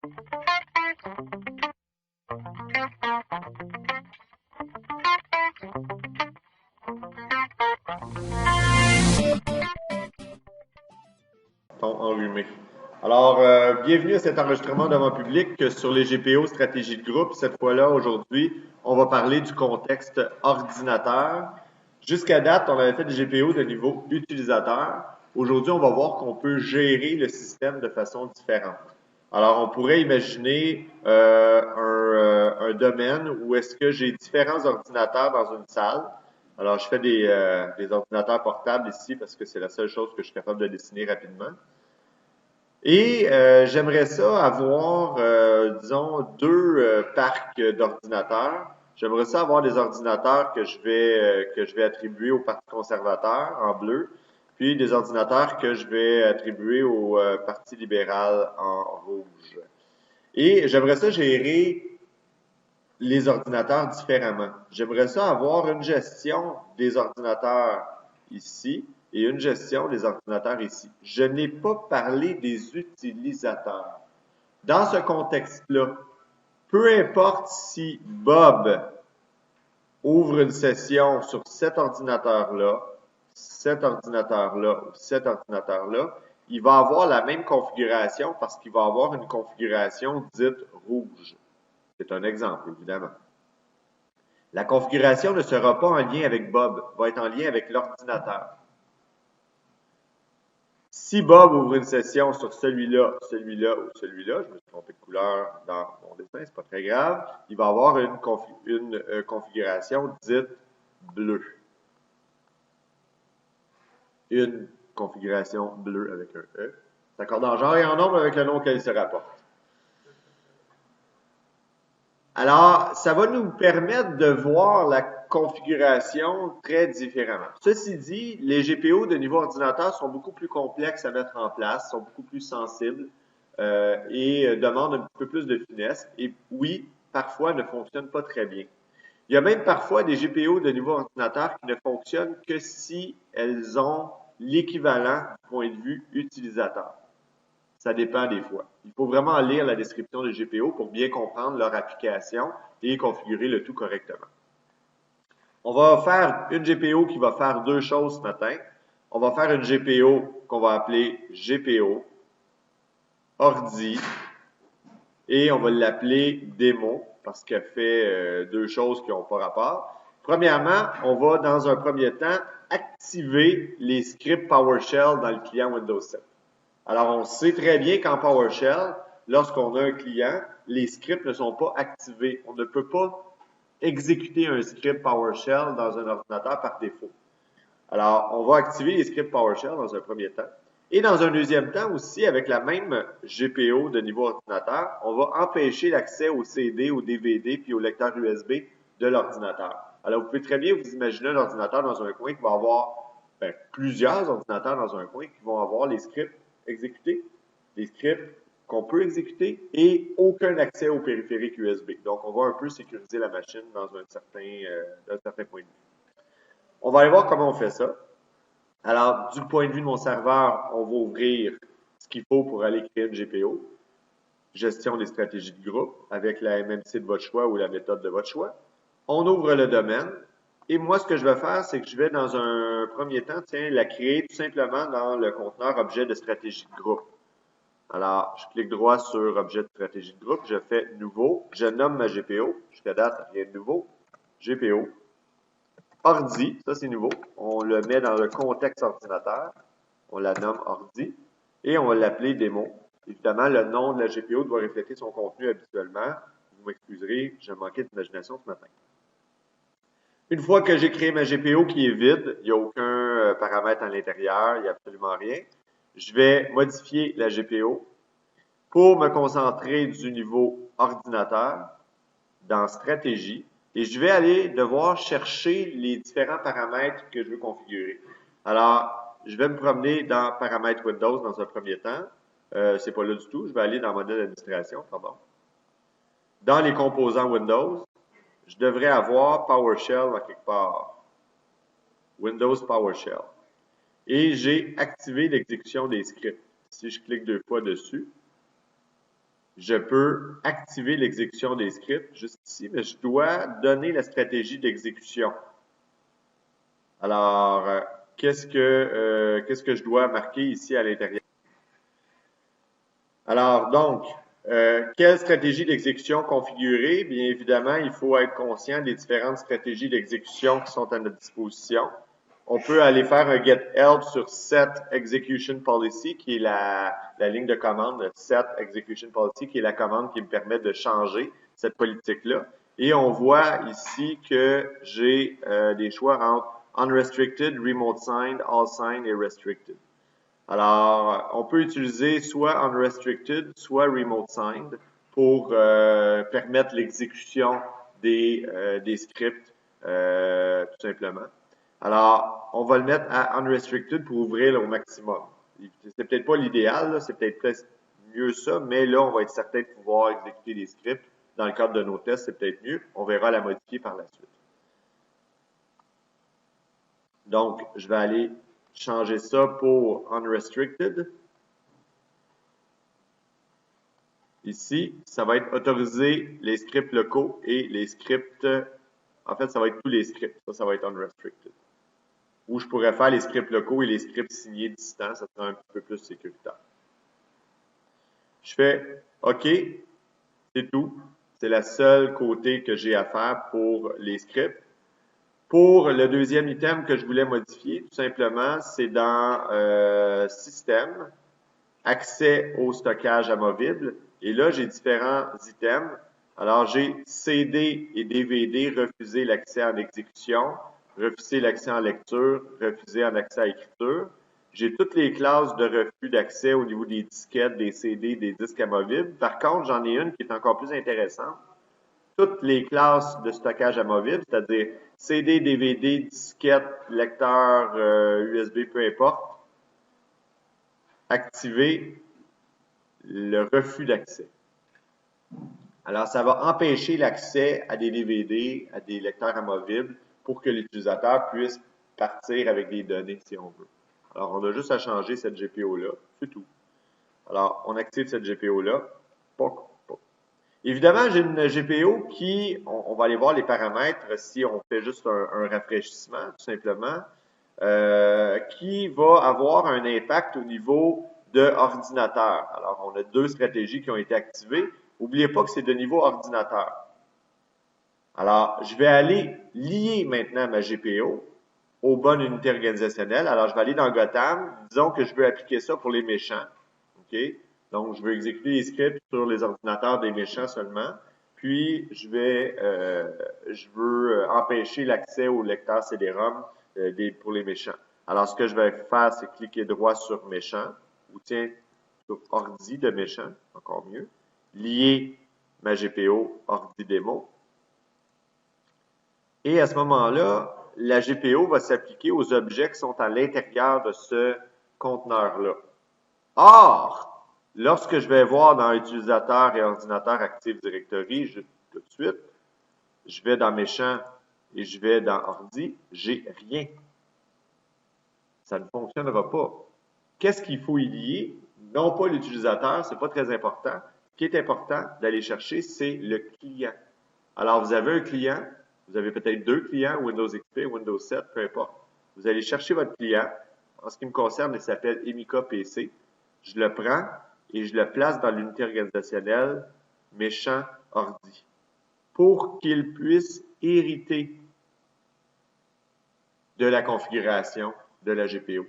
Ton enrhumé. Alors, bienvenue à cet enregistrement devant public sur les GPO stratégie de groupe. Cette fois-là, aujourd'hui, on va parler du contexte ordinateur. Jusqu'à date, on avait fait des GPO de niveau utilisateur. Aujourd'hui, on va voir qu'on peut gérer le système de façon différente. Alors, on pourrait imaginer un domaine où est-ce que j'ai différents ordinateurs dans une salle. Alors, je fais des ordinateurs portables ici parce que c'est la seule chose que je suis capable de dessiner rapidement. Et j'aimerais ça avoir, disons, deux parcs d'ordinateurs. J'aimerais ça avoir des ordinateurs que je vais attribuer au Parti conservateur en bleu, puis des ordinateurs que je vais attribuer au Parti libéral en rouge. Et j'aimerais ça gérer les ordinateurs différemment. J'aimerais ça avoir une gestion des ordinateurs ici et une gestion des ordinateurs ici. Je n'ai pas parlé des utilisateurs. Dans ce contexte-là, peu importe si Bob ouvre une session sur cet ordinateur-là, cet ordinateur-là ou cet ordinateur-là, il va avoir la même configuration parce qu'il va avoir une configuration dite rouge. C'est un exemple, évidemment. La configuration ne sera pas en lien avec Bob, va être en lien avec l'ordinateur. Si Bob ouvre une session sur celui-là, celui-là ou celui-là, je me suis trompé de couleur dans mon dessin, c'est pas très grave, il va avoir une configuration dite bleue. Une configuration bleue avec un E. S'accorde en genre et en nombre avec le nom auquel il se rapporte. Alors, ça va nous permettre de voir la configuration très différemment. Ceci dit, les GPO de niveau ordinateur sont beaucoup plus complexes à mettre en place, sont beaucoup plus sensibles et demandent un petit peu plus de finesse. Et oui, parfois ne fonctionnent pas très bien. Il y a même parfois des GPO de niveau ordinateur qui ne fonctionnent que si elles ont l'équivalent du point de vue utilisateur. Ça dépend des fois. Il faut vraiment lire la description des GPO pour bien comprendre leur application et configurer le tout correctement. On va faire une GPO qui va faire deux choses ce matin. On va faire une GPO qu'on va appeler GPO ordi et on va l'appeler démo parce qu'elle fait deux choses qui n'ont pas rapport. Premièrement, on va dans un premier temps activer les scripts PowerShell dans le client Windows 7. Alors, on sait très bien qu'en PowerShell, lorsqu'on a un client, les scripts ne sont pas activés. On ne peut pas exécuter un script PowerShell dans un ordinateur par défaut. Alors, on va activer les scripts PowerShell dans un premier temps. Et dans un deuxième temps aussi, avec la même GPO de niveau ordinateur, on va empêcher l'accès au CD, au DVD puis au lecteur USB de l'ordinateur. Alors, vous pouvez très bien vous imaginer un ordinateur dans un coin qui va avoir plusieurs ordinateurs dans un coin qui vont avoir les scripts exécuter, des scripts qu'on peut exécuter et aucun accès au périphérique USB. Donc, on va un peu sécuriser la machine dans un certain point de vue. On va aller voir comment on fait ça. Alors, du point de vue de mon serveur, on va ouvrir ce qu'il faut pour aller créer une GPO. Gestion des stratégies de groupe avec la MMC de votre choix ou la méthode de votre choix. On ouvre le domaine. Et moi, ce que je vais faire, c'est que je vais, dans un premier temps, la créer tout simplement dans le conteneur objet de stratégie de groupe. Alors, je clique droit sur objet de stratégie de groupe, je fais nouveau, je nomme ma GPO, jusqu'à date, rien de nouveau, GPO, ordi, ça c'est nouveau, on le met dans le contexte ordinateur, on la nomme ordi, et on va l'appeler démo. Évidemment, le nom de la GPO doit refléter son contenu habituellement. Vous m'excuserez, j'ai manqué d'imagination ce matin. Une fois que j'ai créé ma GPO qui est vide, il n'y a aucun paramètre à l'intérieur, il n'y a absolument rien, je vais modifier la GPO pour me concentrer du niveau ordinateur dans stratégie et je vais aller devoir chercher les différents paramètres que je veux configurer. Alors, je vais me promener dans paramètres Windows dans un premier temps. C'est pas là du tout. Je vais aller dans modèle d'administration, pardon. Dans les composants Windows, je devrais avoir PowerShell en quelque part. Windows PowerShell. Et j'ai activé l'exécution des scripts. Si je clique deux fois dessus, je peux activer l'exécution des scripts juste ici, mais je dois donner la stratégie d'exécution. Alors, qu'est-ce que je dois marquer ici à l'intérieur? Alors, donc, quelle stratégie d'exécution configurer? Bien évidemment, il faut être conscient des différentes stratégies d'exécution qui sont à notre disposition. On peut aller faire un get help sur set execution policy, qui est la ligne de commande set execution policy, qui est la commande qui me permet de changer cette politique-là. Et on voit ici que j'ai des choix entre unrestricted, remote signed, all signed et restricted. Alors, on peut utiliser soit unrestricted, soit remote signed pour permettre l'exécution des scripts, tout simplement. Alors, on va le mettre à unrestricted pour ouvrir au maximum. C'est peut-être pas l'idéal, c'est peut-être mieux ça, mais là, on va être certain de pouvoir exécuter des scripts. Dans le cadre de nos tests, c'est peut-être mieux. On verra la modifier par la suite. Donc, je vais aller changer ça pour unrestricted. Ici, ça va être autoriser les scripts locaux et les scripts, en fait, ça va être tous les scripts. Ça va être unrestricted. Ou je pourrais faire les scripts locaux et les scripts signés distants, ça sera un peu plus sécuritaire. Je fais OK, c'est tout. C'est la seule côté que j'ai à faire pour les scripts. Pour le deuxième item que je voulais modifier, tout simplement, c'est dans Système, accès au stockage amovible. Et là, j'ai différents items. Alors, j'ai CD et DVD, refuser l'accès en exécution, refuser l'accès en lecture, refuser en accès à écriture. J'ai toutes les classes de refus d'accès au niveau des disquettes, des CD, des disques amovibles. Par contre, j'en ai une qui est encore plus intéressante. Toutes les classes de stockage amovible, c'est-à-dire CD, DVD, disquette, lecteur USB, peu importe, activer le refus d'accès. Alors, ça va empêcher l'accès à des DVD, à des lecteurs amovibles pour que l'utilisateur puisse partir avec des données si on veut. Alors, on a juste à changer cette GPO-là, c'est tout. Alors, on active cette GPO-là. Évidemment, j'ai une GPO qui, on va aller voir les paramètres si on fait juste un rafraîchissement, tout simplement, qui va avoir un impact au niveau de ordinateur. Alors, on a deux stratégies qui ont été activées. N'oubliez pas que c'est de niveau ordinateur. Alors, je vais aller lier maintenant ma GPO aux bonnes unités organisationnelles. Alors, je vais aller dans Gotham. Disons que je veux appliquer ça pour les méchants. OK? Donc, je veux exécuter les scripts sur les ordinateurs des méchants seulement. Puis, je veux empêcher l'accès au lecteur CD-ROM pour les méchants. Alors, ce que je vais faire, c'est cliquer droit sur méchant, ou tiens, sur ordi de méchant, encore mieux. Lier ma GPO ordi démo. Et à ce moment-là, la GPO va s'appliquer aux objets qui sont à l'intérieur de ce conteneur-là. Or, lorsque je vais voir dans Utilisateur et Ordinateur Active Directory, tout de suite, je vais dans Méchant et je vais dans Ordi, j'ai rien. Ça ne fonctionnera pas. Qu'est-ce qu'il faut y lier? Non pas l'utilisateur, c'est pas très important. Ce qui est important d'aller chercher, c'est le client. Alors, vous avez un client, vous avez peut-être deux clients, Windows XP, Windows 7, peu importe. Vous allez chercher votre client. En ce qui me concerne, il s'appelle Emika PC. Je le prends et je le place dans l'unité organisationnelle méchant ordi pour qu'il puisse hériter de la configuration de la GPO.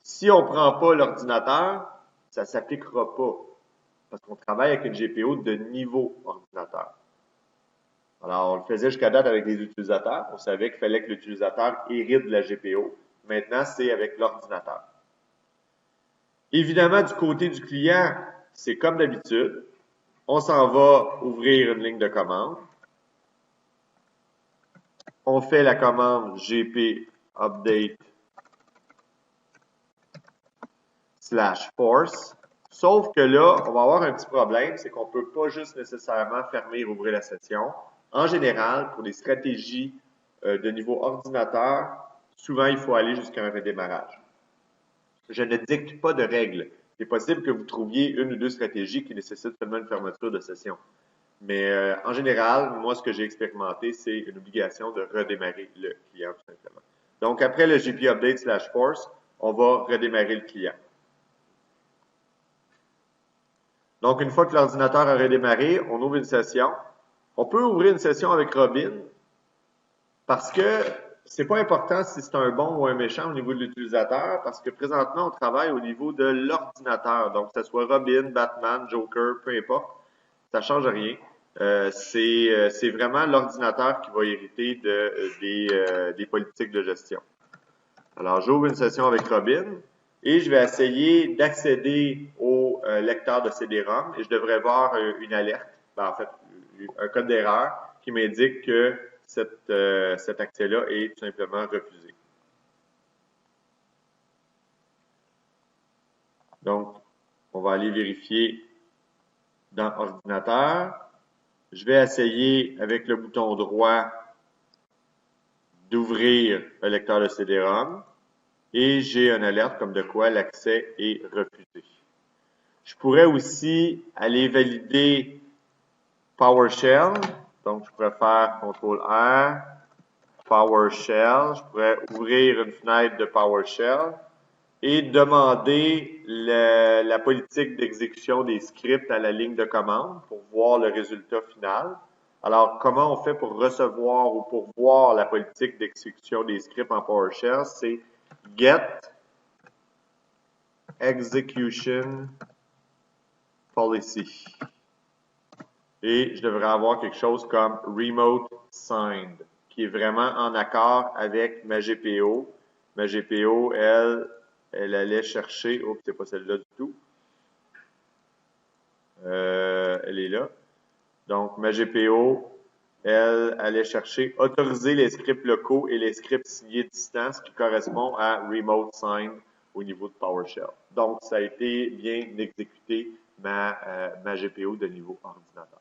Si on ne prend pas l'ordinateur, ça ne s'appliquera pas parce qu'on travaille avec une GPO de niveau ordinateur. Alors, on le faisait jusqu'à date avec les utilisateurs. On savait qu'il fallait que l'utilisateur hérite de la GPO. Maintenant, c'est avec l'ordinateur. Évidemment, du côté du client, c'est comme d'habitude. On s'en va ouvrir une ligne de commande. On fait la commande gp update /force. Sauf que là, on va avoir un petit problème, c'est qu'on ne peut pas juste nécessairement fermer et ouvrir la session. En général, pour des stratégies de niveau ordinateur, souvent, il faut aller jusqu'à un redémarrage. Je ne dicte pas de règles. C'est possible que vous trouviez une ou deux stratégies qui nécessitent seulement une fermeture de session. Mais en général, moi, ce que j'ai expérimenté, c'est une obligation de redémarrer le client, tout simplement. Donc, après le GP Update / Force, on va redémarrer le client. Donc, une fois que l'ordinateur a redémarré, on ouvre une session. On peut ouvrir une session avec Robin parce que c'est pas important si c'est un bon ou un méchant au niveau de l'utilisateur parce que présentement, on travaille au niveau de l'ordinateur. Donc, que ce soit Robin, Batman, Joker, peu importe, ça change rien. C'est vraiment l'ordinateur qui va hériter des politiques de gestion. Alors, j'ouvre une session avec Robin et je vais essayer d'accéder au lecteur de CD-ROM et je devrais voir une alerte, en fait, un code d'erreur qui m'indique que cet accès-là est tout simplement refusé. Donc, on va aller vérifier dans Ordinateur. Je vais essayer avec le bouton droit d'ouvrir le lecteur de CD-ROM et j'ai une alerte comme de quoi l'accès est refusé. Je pourrais aussi aller valider PowerShell. Donc, je pourrais faire CTRL-R, PowerShell. Je pourrais ouvrir une fenêtre de PowerShell et demander la politique d'exécution des scripts à la ligne de commande pour voir le résultat final. Alors, comment on fait pour recevoir ou pour voir la politique d'exécution des scripts en PowerShell? C'est get execution policy. Et je devrais avoir quelque chose comme remote signed, qui est vraiment en accord avec ma GPO. Ma GPO, elle allait chercher, oups, c'est pas celle-là du tout. Elle est là. Donc, ma GPO, elle allait chercher autoriser les scripts locaux et les scripts signés distance qui correspond à remote sign au niveau de PowerShell. Donc, ça a été bien exécuté ma GPO de niveau ordinateur.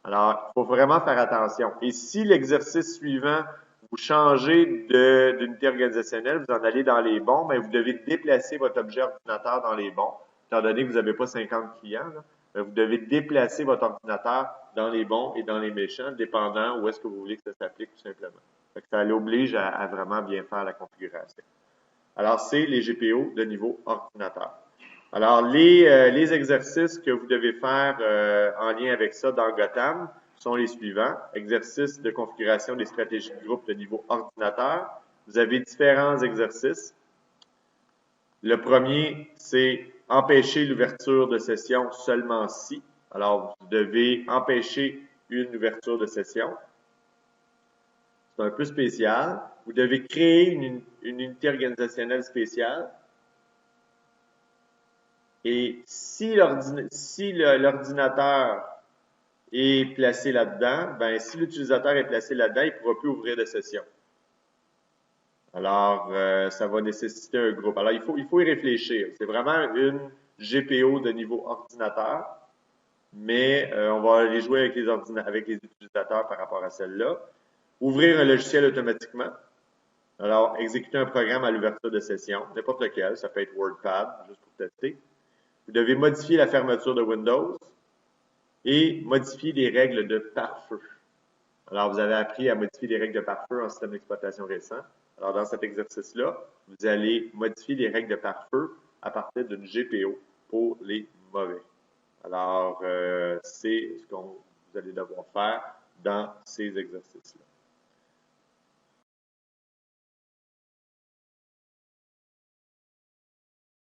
Alors, il faut vraiment faire attention. Et si l'exercice suivant, vous changez d'unité organisationnelle, vous en allez dans les bons, mais vous devez déplacer votre objet ordinateur dans les bons. Étant donné que vous n'avez pas 50 clients, là, vous devez déplacer votre ordinateur dans les bons et dans les méchants, dépendant où est-ce que vous voulez que ça s'applique, tout simplement. Fait que ça l'oblige à vraiment bien faire la configuration. Alors, c'est les GPO de niveau ordinateur. Alors, les exercices que vous devez faire en lien avec ça dans Gotham sont les suivants. Exercice de configuration des stratégies de groupe de niveau ordinateur. Vous avez différents exercices. Le premier, c'est empêcher l'ouverture de session seulement si. Alors, vous devez empêcher une ouverture de session. C'est un peu spécial. Vous devez créer une unité organisationnelle spéciale. Et si l'ordinateur est placé là-dedans, ben si l'utilisateur est placé là-dedans, il ne pourra plus ouvrir de session. Alors, ça va nécessiter un groupe. Alors, il faut y réfléchir. C'est vraiment une GPO de niveau ordinateur, mais on va aller jouer avec les utilisateurs par rapport à celle-là. Ouvrir un logiciel automatiquement. Alors, exécuter un programme à l'ouverture de session, n'importe lequel, ça peut être WordPad, juste pour tester. Vous devez modifier la fermeture de Windows et modifier les règles de pare-feu. Alors, vous avez appris à modifier les règles de pare-feu en système d'exploitation récent. Alors, dans cet exercice-là, vous allez modifier les règles de pare-feu à partir d'une GPO pour les mauvais. Alors, c'est ce que vous allez devoir faire dans ces exercices-là.